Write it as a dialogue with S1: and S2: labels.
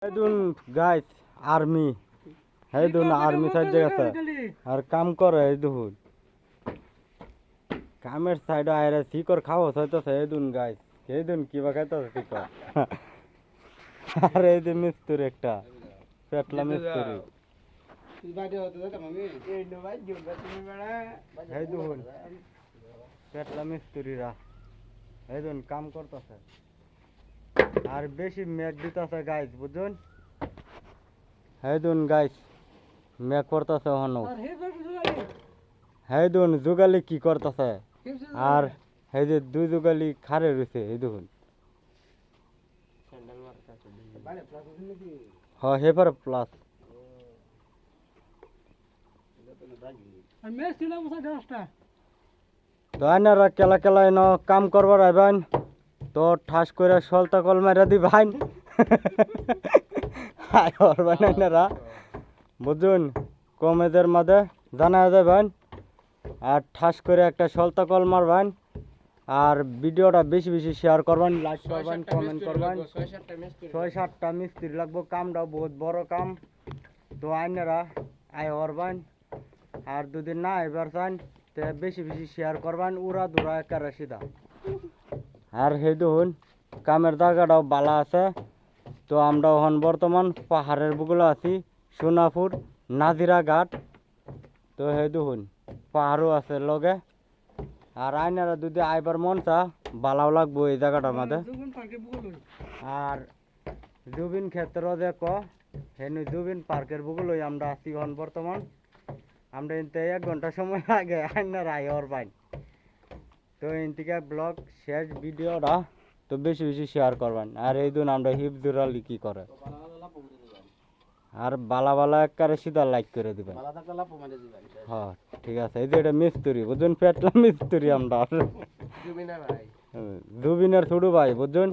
S1: হেদুন guys army হেদুন army সাইডে গেছে আর কাম করে হেদুন কামের সাইডে আইরা শিকর খাওয়া হইতেছে হেদুন গাইস হেদুন কিবা খাইতেছে শিকর আর এই যে মিস্ত্রি একটা পেটলা মিস্ত্রি হেদুন পেটলা মিস্ত্রিরা হেদুন কাম করতেছে আর বেশি মেঘ দিতেছে গাইস বুঝুন হেদুন গাইস মেঘ করতেছে হনো হেদুন যুগালি কি করতেছে আর এই যে দুই যুগালি খারে রয়েছে এই দেখুন হ্যাঁ হেপার প্লাস তো আইনারা কেলা কেলা এনে কাম করবার আইবেন তো ঠাস করে সলতা কল মারা দিবেন আয় করবেন আইনারা বুঝুন কমেদের মাঝে জানা যাবেন আর ঠাস করে একটা সলতা কল মারবেন আর ভিডিওটা বেশি বেশি শেয়ার করবেন লাইক করবেন কমেন্ট করবেন ৬-৭টা মিস্ত্রি লাগবে কামটাও বহুত বড় কাম তো আইনারা আয় করবেন আর দুদিন না এবার চান তো বেশি বেশি শেয়ার করবেন উড়া দুরা একেবারে সিধা আর সেই দেখুন কামের জায়গাটাও বালা আছে তো আমরা এখন বর্তমান পাহাড়ের বুকুলে আছি সোনাপুর নাজিরা ঘাট তো সেই দেখুন পাহাড়ও আছে লগে আর আইনারা যদি আইবার মন চা বালাও লাগবো এই জায়গাটার মধ্যে আর জুবিন ক্ষেত্র যে হেনু জুবিন পার্কের বুকুলই আমরা আছি এখন বর্তমান আমরা এনতে 1 ঘন্টা সময় আগে আইনারা আইর পাই তো এনতিকে ব্লগ শেষ ভিডিওটা তো বেশি বেশি শেয়ার করবেন আর এই দিন আমরা হিফজুর আলী কি করে আর বালা বালা একারে সিধা লাইক করে দিবেন হ্যাঁ ঠিক আছে এই যে এটা মিস্ত্রি বুঝুন পেটলা মিস্ত্রি আমরা জুবিনের ছোট ভাই বুঝুন